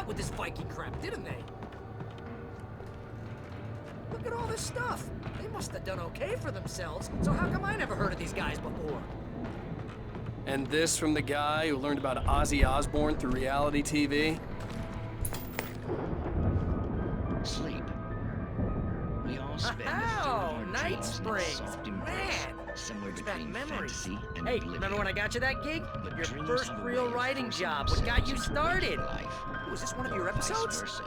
lot with this Viking crap, didn't they? Look at all this stuff. They must have done okay for themselves, so how come I never heard of these guys before? And this from the guy who learned about Ozzy Osbourne through reality TV? Sleep. We all spend a third of our Night dreams in a Springs. soft embrace, Man, somewhere brings back between memories. fantasy and Hey, oblivion. remember when I got you that gig? But Your dreams first have a real way of writing forcing job. What got you themselves into started? waking life, Oh, is this one of your or vice episodes? versa.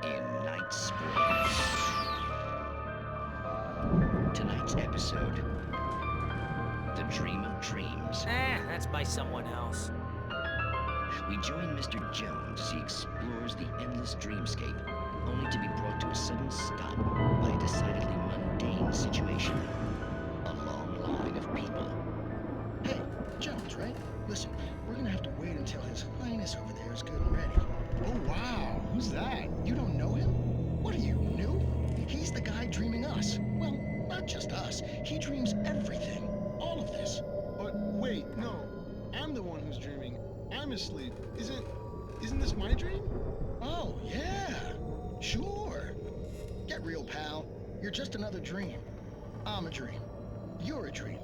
In Night Springs. Tonight's episode, The Dream of Dreams. That's by someone else. We join Mr. Jones as he explores the endless dreamscape, only to be brought to a sudden stop by a decidedly mundane situation. A long line of people. Hey, Jones, right? Listen, we're gonna have to wait until His Highness over there is good and ready. Oh, wow. Who's that? You don't know him? What are you, new? He's the guy dreaming us. Well, not just us. He dreams everything. All of this. But wait, no. I'm the one who's dreaming. I'm asleep. Isn't this my dream? Oh, yeah. Sure. Get real, pal. You're just another dream. I'm a dream. You're a dream.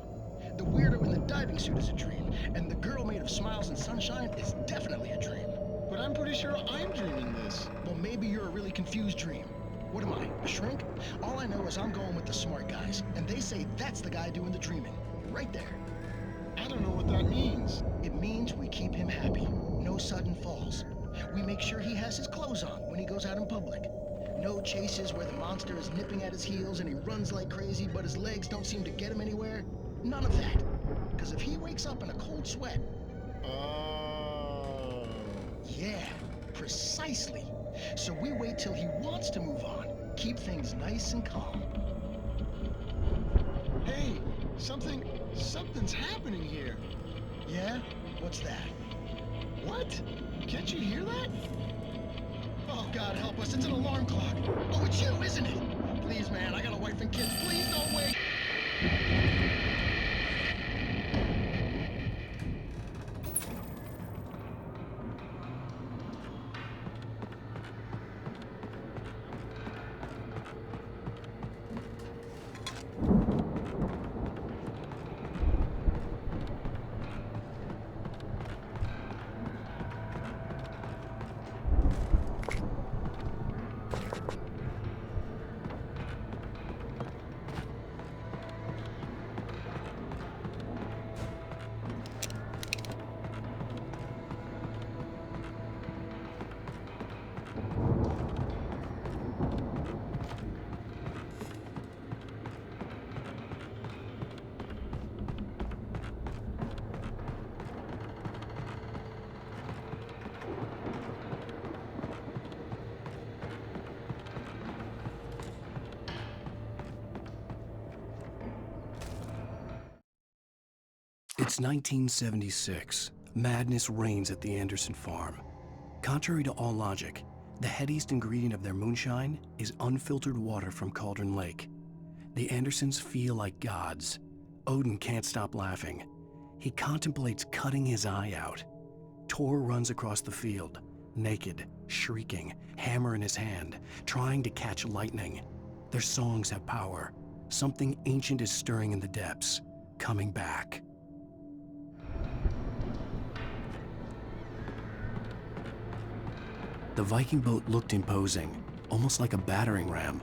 The weirdo in the diving suit is a dream. And the girl made of smiles and sunshine is definitely a dream. But I'm pretty sure I'm dreaming this. Well, maybe you're a really confused dream. What am I, a shrink? All I know is I'm going with the smart guys, and they say that's the guy doing the dreaming. Right there. I don't know what that means. It means we keep him happy. No sudden falls. We make sure he has his clothes on when he goes out in public. No chases where the monster is nipping at his heels and he runs like crazy, but his legs don't seem to get him anywhere. None of that. Because if he wakes up in a cold sweat... Oh. Yeah, precisely. So we wait till he wants to move on. Keep things nice and calm. Hey, something's happening here. Yeah? What's that? What? Can't you hear that? Oh, God help us, it's an alarm clock. Oh, it's you, isn't it? Please, man, I got a wife and kids. Please don't wait. It's 1976. Madness reigns at the Anderson farm. Contrary to all logic, the headiest ingredient of their moonshine is unfiltered water from Cauldron Lake. The Andersons feel like gods. Odin can't stop laughing. He contemplates cutting his eye out. Tor runs across the field, naked, shrieking, hammer in his hand, trying to catch lightning. Their songs have power. Something ancient is stirring in the depths, coming back. The Viking boat looked imposing, almost like a battering ram.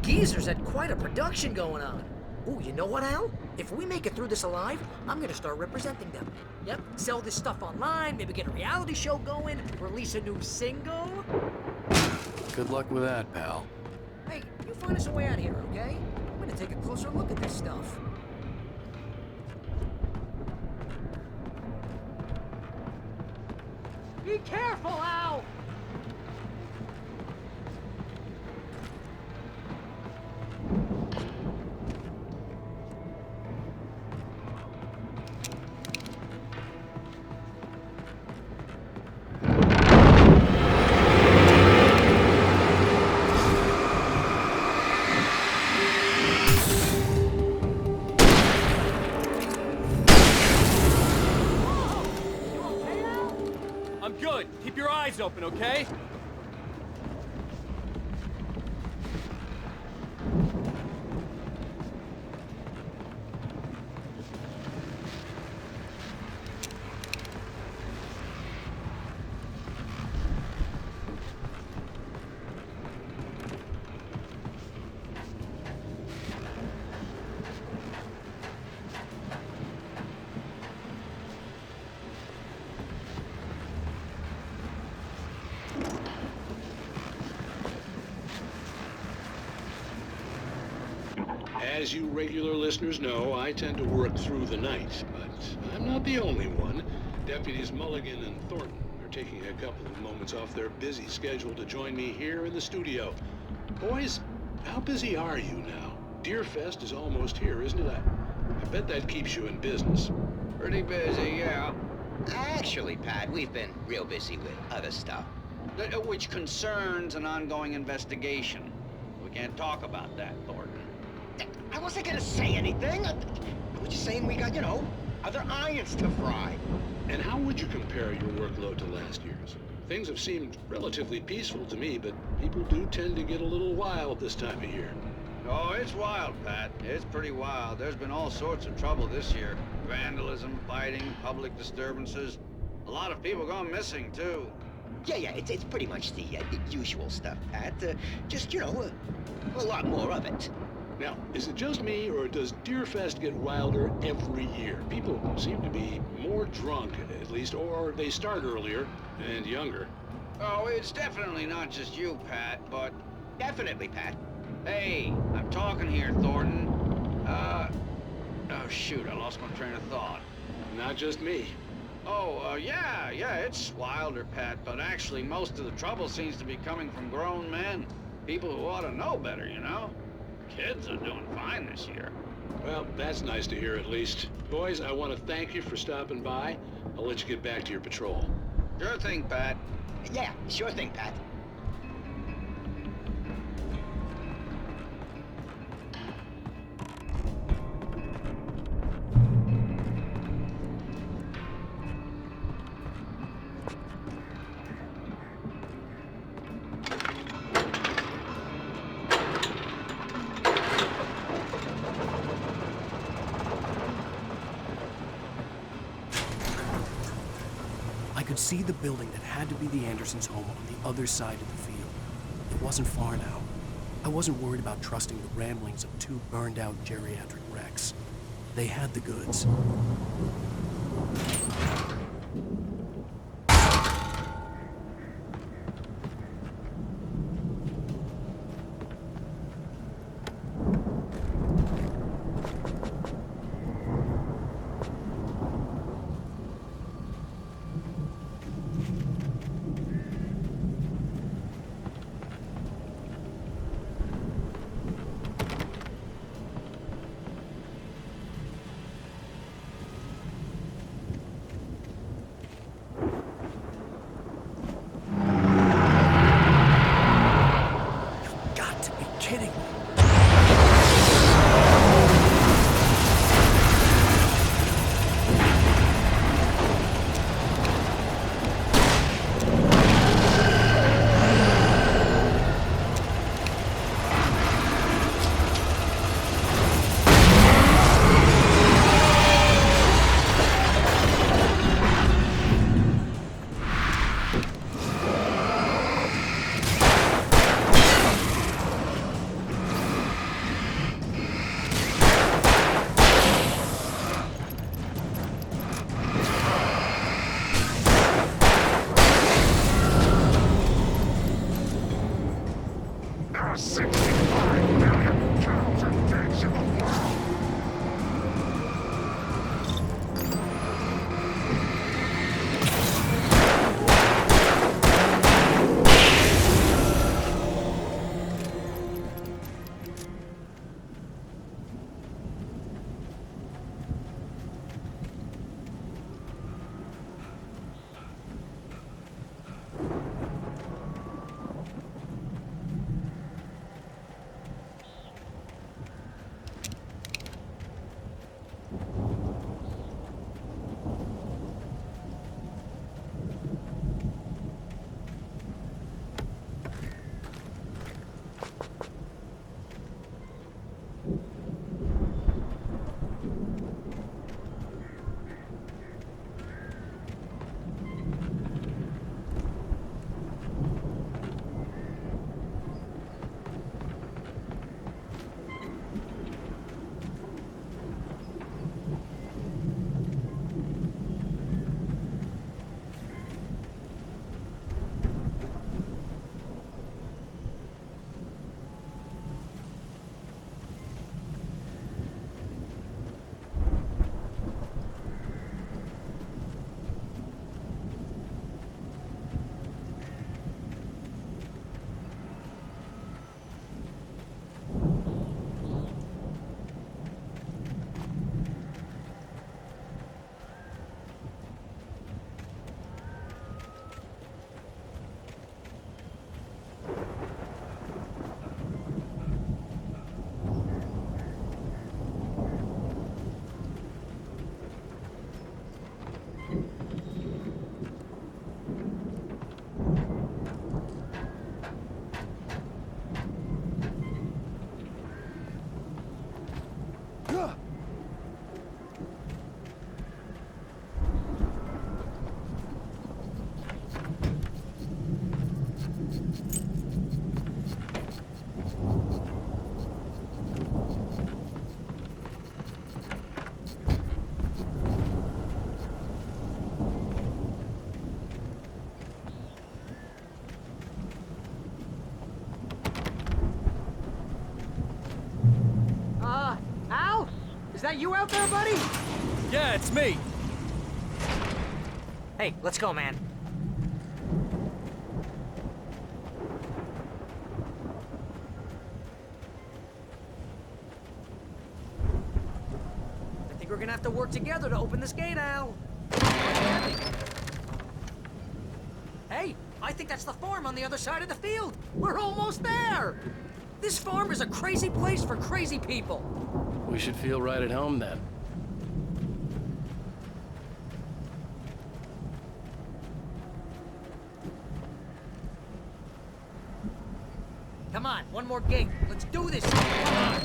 geezers had quite a production going on. Ooh, you know what, Al? If we make it through this alive, I'm gonna start representing them. Yep, sell this stuff online, maybe get a reality show going, release a new single. Good luck with that, pal. Hey, you find us a way out of here, okay? I'm gonna take a closer look at this stuff. Be careful, Al! I'm good. Keep your eyes open, okay? As you regular listeners know, I tend to work through the night, but I'm not the only one. Deputies Mulligan and Thornton are taking a couple of moments off their busy schedule to join me here in the studio. Boys, how busy are you now? Deerfest is almost here, isn't it? I bet that keeps you in business. Pretty busy, yeah. Actually, Pat, we've been real busy with other stuff, which concerns an ongoing investigation. We can't talk about that, Thornton. I wasn't gonna say anything. I was just saying we got, other irons to fry. And how would you compare your workload to last year's? Things have seemed relatively peaceful to me, but people do tend to get a little wild this time of year. Oh, it's wild, Pat. It's pretty wild. There's been all sorts of trouble this year. Vandalism, fighting, public disturbances. A lot of people gone missing, too. Yeah, it's pretty much the usual stuff, Pat. Just, a lot more of it. Now, is it just me, or does Deerfest get wilder every year? People seem to be more drunk, at least, or they start earlier and younger. Oh, it's definitely not just you, Pat, but... Definitely, Pat. Hey, I'm talking here, Thornton. Oh, shoot, I lost my train of thought. Not just me. Oh, yeah, it's wilder, Pat, but actually most of the trouble seems to be coming from grown men. People who ought to know better, Kids are doing fine this year. Well, that's nice to hear at least. Boys, I want to thank you for stopping by. I'll let you get back to your patrol. Sure thing, Pat. Yeah, sure thing, Pat. I could see the building that had to be the Andersons' home on the other side of the field. It wasn't far now. I wasn't worried about trusting the ramblings of two burned-out geriatric wrecks. They had the goods. Is that you out there, buddy? Yeah, it's me. Hey, let's go, man. I think we're gonna have to work together to open this gate, Al. Hey, I think that's the farm on the other side of the field. We're almost there. This farm is a crazy place for crazy people. We should feel right at home then. Come on, one more gate. Let's do this. Come on.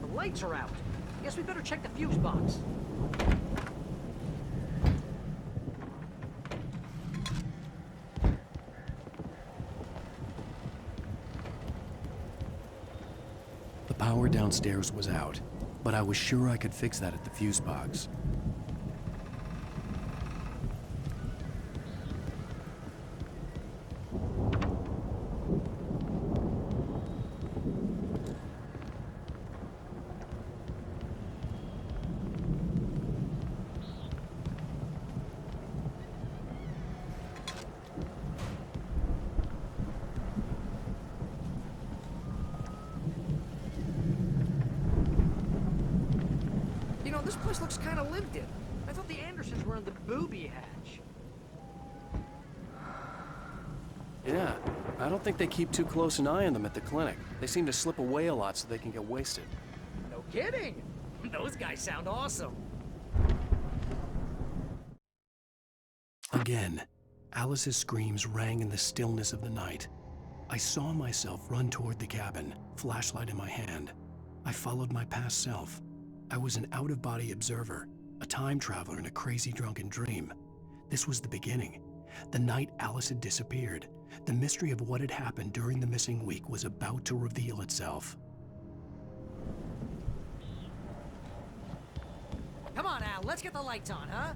The lights are out. Guess we better check the fuse box. The power downstairs was out, but I was sure I could fix that at the fuse box. You know, this place looks kind of lived in. I thought the Andersons were in the booby hatch. Yeah, I don't think they keep too close an eye on them at the clinic. They seem to slip away a lot so they can get wasted. No kidding. Those guys sound awesome. Again, Alice's screams rang in the stillness of the night. I saw myself run toward the cabin, flashlight in my hand. I followed my past self. I was an out-of-body observer, a time traveler in a crazy drunken dream. This was the beginning. The night Alice had disappeared. The mystery of what had happened during the missing week was about to reveal itself. Come on, Al, let's get the lights on, huh?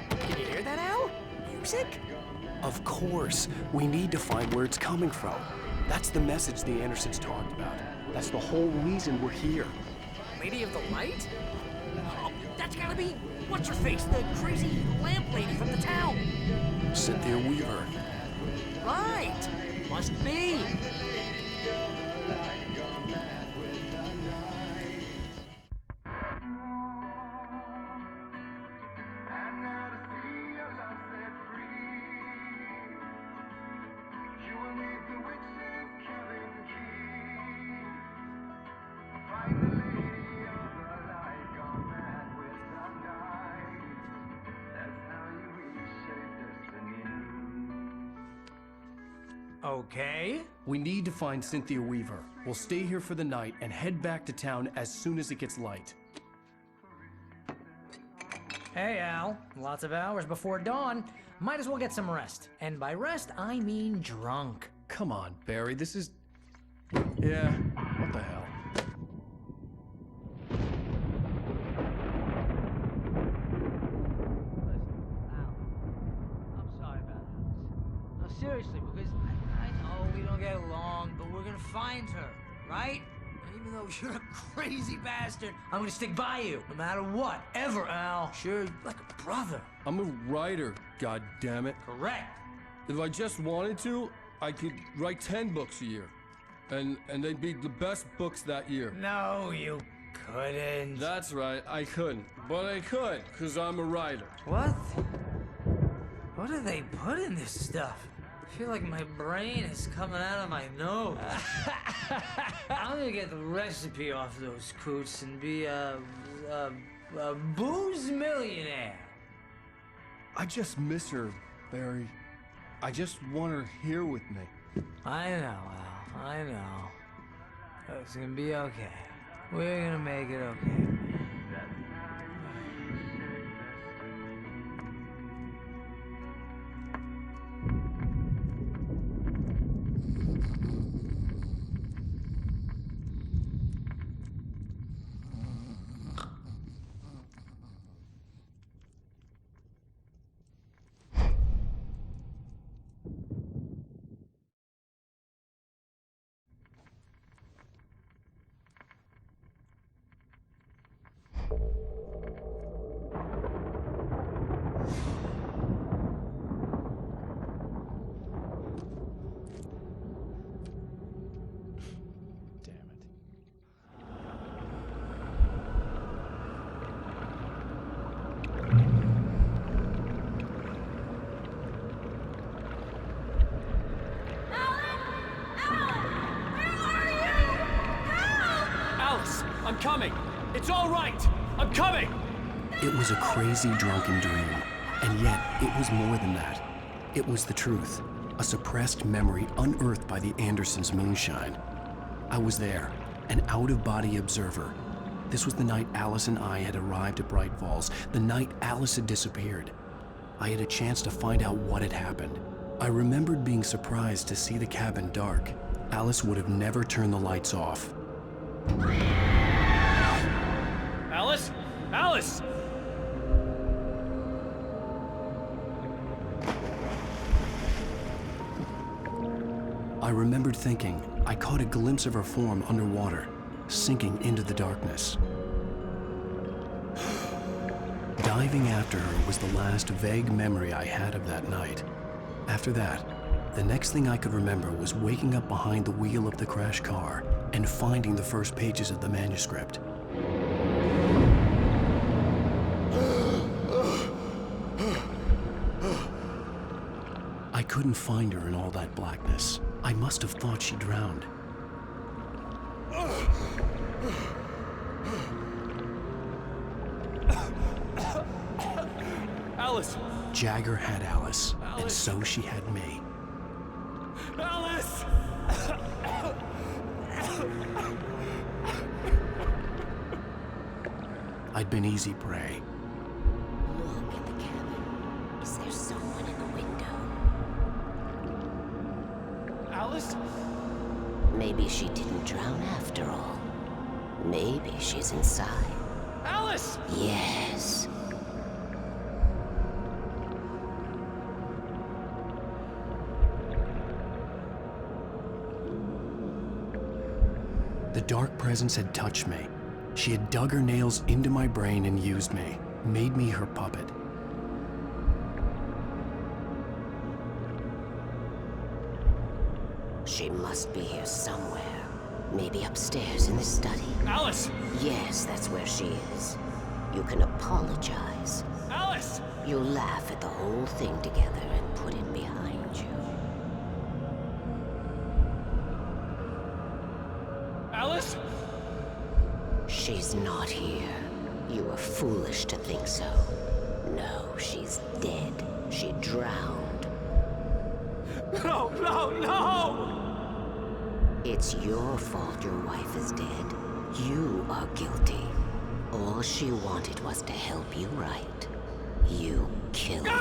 Can you hear that, Al? Music? Of course, we need to find where it's coming from. That's the message the Andersons talked about. That's the whole reason we're here. Lady of the Light? Oh, that's gotta be, what's her face, the crazy lamp lady from the town. Cynthia Weaver. Right, must be. Okay. We need to find Cynthia Weaver. We'll stay here for the night and head back to town as soon as it gets light. Hey, Al. Lots of hours before dawn. Might as well get some rest. And by rest, I mean drunk. Come on, Barry, this is... Yeah, what the hell? I'm sorry about this. No, seriously, because I know we don't get along, but we're gonna find her, right? And even though you're a crazy bastard, I'm gonna stick by you, no matter what, ever, Al. Sure, like a brother. I'm a writer, goddammit. Correct. If I just wanted to, I could write 10 books a year. And they'd be the best books that year. No, you couldn't. That's right, I couldn't. But I could, because I'm a writer. What? What do they put in this stuff? I feel like my brain is coming out of my nose. I'm gonna get the recipe off those coots and be booze millionaire. I just miss her, Barry. I just want her here with me. I know, Al. I know. It's gonna be okay. We're gonna make it okay. I'm coming! It's all right! I'm coming! It was a crazy, drunken dream, and yet it was more than that. It was the truth, a suppressed memory unearthed by the Andersons' moonshine. I was there, an out-of-body observer. This was the night Alice and I had arrived at Bright Falls, the night Alice had disappeared. I had a chance to find out what had happened. I remembered being surprised to see the cabin dark. Alice would have never turned the lights off. Alice? Alice! I remembered thinking I caught a glimpse of her form underwater, sinking into the darkness. Diving after her was the last vague memory I had of that night. After that, the next thing I could remember was waking up behind the wheel of the crashed car and finding the first pages of the manuscript. I couldn't find her in all that blackness. I must have thought she drowned. Alice! Jagger had Alice, and so she had me. Alice! I'd been easy prey. Look in the cabin. Is there someone in the window? Alice? Maybe she didn't drown after all. Maybe she's inside. Alice! Yes. The dark presence had touched me. She had dug her nails into my brain and used me, made me her puppet. She must be here somewhere. Maybe upstairs in the study. Alice! Yes, that's where she is. You can apologize. Alice! You'll laugh at the whole thing together and put it behind you. Alice? She's not here. You were foolish to think so. No, she's dead. She drowned. No, no, no! It's your fault your wife is dead. You are guilty. All she wanted was to help you right. You killed her.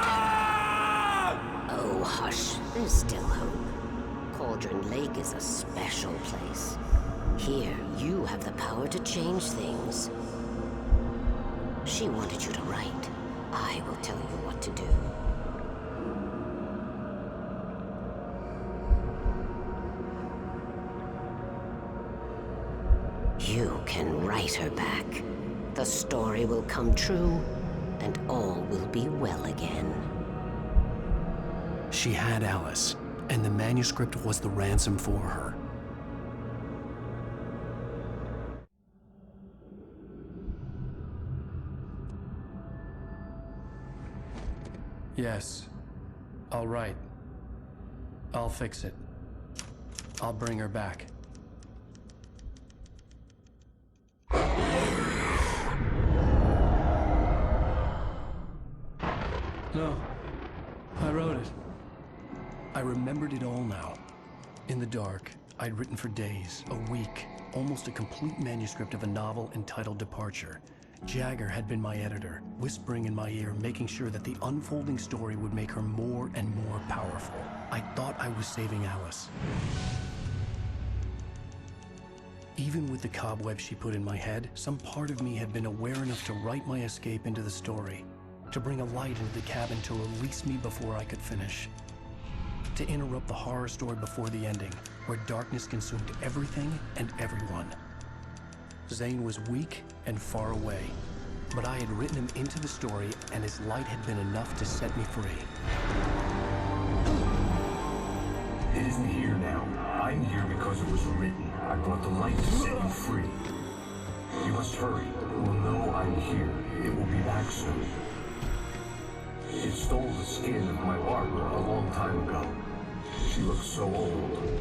Oh, hush. There's still hope. Cauldron Lake is a special place. Here, you have the power to change things. She wanted you to write. I will tell you what to do. You can write her back. The story will come true, and all will be well again. She had Alice, and the manuscript was the ransom for her. Yes. I'll write. I'll fix it. I'll bring her back. No. I wrote it. I remembered it all now. In the dark, I'd written for days, a week, almost a complete manuscript of a novel entitled Departure. Jagger had been my editor, whispering in my ear, making sure that the unfolding story would make her more and more powerful. I thought I was saving Alice. Even with the cobwebs she put in my head, some part of me had been aware enough to write my escape into the story, to bring a light into the cabin to release me before I could finish, to interrupt the horror story before the ending, where darkness consumed everything and everyone. Zane was weak and far away, but I had written him into the story, and his light had been enough to set me free. It isn't here now. I'm here because it was written. I brought the light to set you free. You must hurry. It will know I'm here. It will be back soon. It stole the skin of my Barbara a long time ago. She looks so old.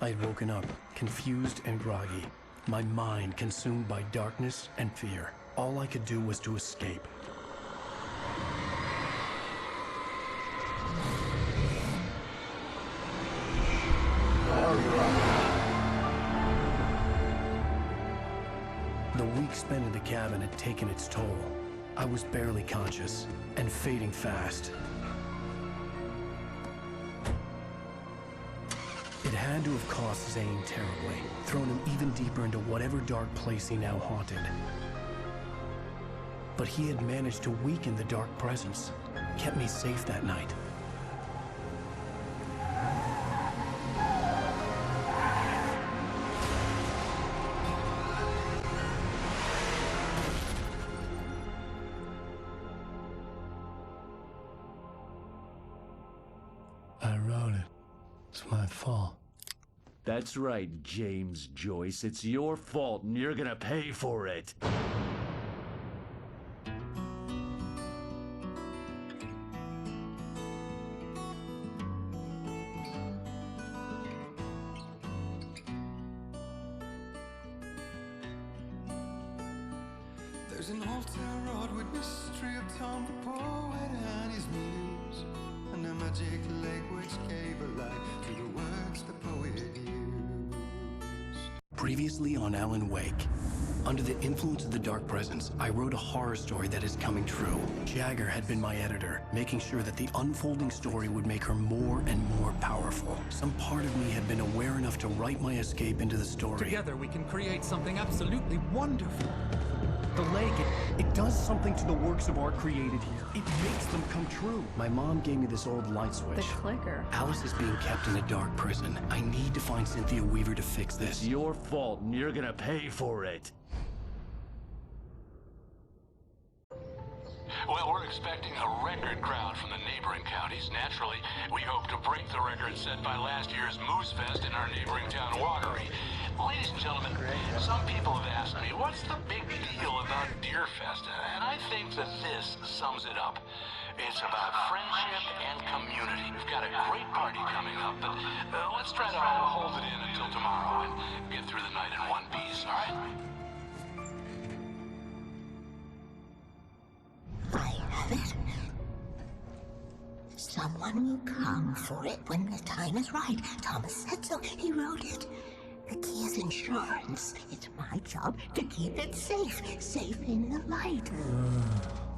I'd woken up, confused and groggy, my mind consumed by darkness and fear. All I could do was to escape. The week spent in the cabin had taken its toll. I was barely conscious, and fading fast. It had to have cost Zane terribly, thrown him even deeper into whatever dark place he now haunted. But he had managed to weaken the dark presence, kept me safe that night. I wrote it. It's my fault. That's right, James Joyce. It's your fault, and you're gonna pay for it. There's an old town road with mystery of Tom the poet and his muse, and a magic lake which gave a light to the words the poet used. Previously on Alan Wake. Under the influence of the dark presence, I wrote a horror story that is coming true. Jagger had been my editor, making sure that the unfolding story would make her more and more powerful. Some part of me had been aware enough to write my escape into the story. Together we can create something absolutely wonderful. The lake, it does something to the works of art created here. It makes them come true. My mom gave me this old light switch. The clicker. Alice is being kept in a dark prison. I need to find Cynthia Weaver to fix this. It's your fault, and you're gonna pay for it. Well, we're expecting a record crowd from the neighboring counties. Naturally, we hope to break the record set by last year's Moose Fest in our neighboring town, Watery. Ladies and gentlemen, some people have asked me, what's the big deal about Deer Fest? And I think that this sums it up. It's about friendship and community. We've got a great party coming up, but let's try to hold it in until tomorrow and get through the night in one piece, all right? I have it. Someone will come for it when the time is right. Thomas said so. He wrote it. The key is insurance. It's my job to keep it safe. Safe in the light.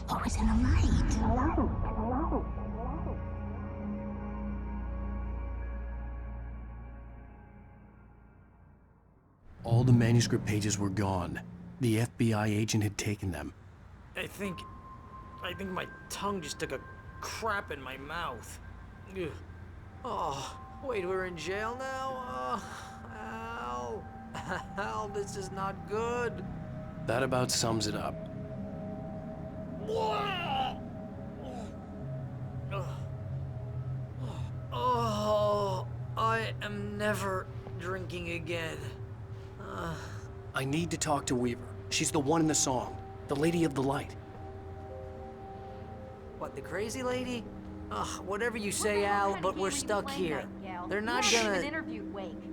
Always in the light. All the manuscript pages were gone. The FBI agent had taken them. I think my tongue just took a crap in my mouth. Ugh. Oh, wait, we're in jail now? Al. Al, this is not good. That about sums it up. Oh, I am never drinking again. I need to talk to Weaver. She's the one in the song. The Lady of the Light. What, the crazy lady? Ugh, whatever you say, Al, but we're stuck here. Gale. They're not you haven't gonna- even interviewed Wake.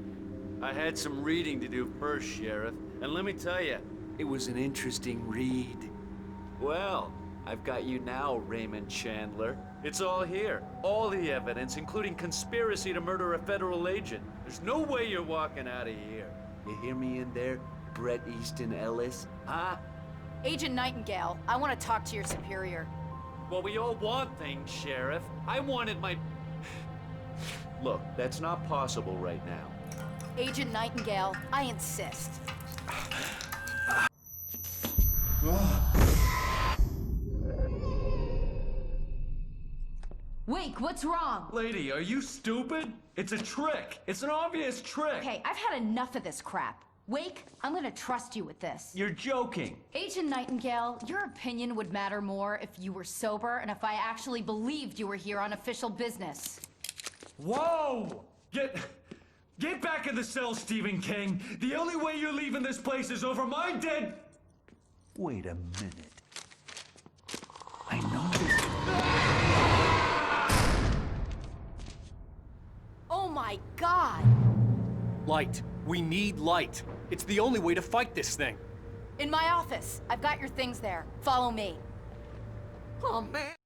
I had some reading to do first, Sheriff, and let me tell you, it was an interesting read. Well, I've got you now, Raymond Chandler. It's all here. All the evidence, including conspiracy to murder a federal agent. There's no way you're walking out of here. You hear me in there, Bret Easton Ellis? Huh? Agent Nightingale, I want to talk to your superior. Well, we all want things, Sheriff. I wanted my... Look, that's not possible right now. Agent Nightingale, I insist. Wake, what's wrong? Lady, are you stupid? It's a trick. It's an obvious trick. Okay, I've had enough of this crap. Wake, I'm gonna trust you with this. You're joking. Agent Nightingale, your opinion would matter more if you were sober and if I actually believed you were here on official business. Whoa! Get back in the cell, Stephen King. The only way you're leaving this place is over my dead... Wait a minute. I know this... Oh my God! Light. We need light. It's the only way to fight this thing. In my office. I've got your things there. Follow me. Oh, man.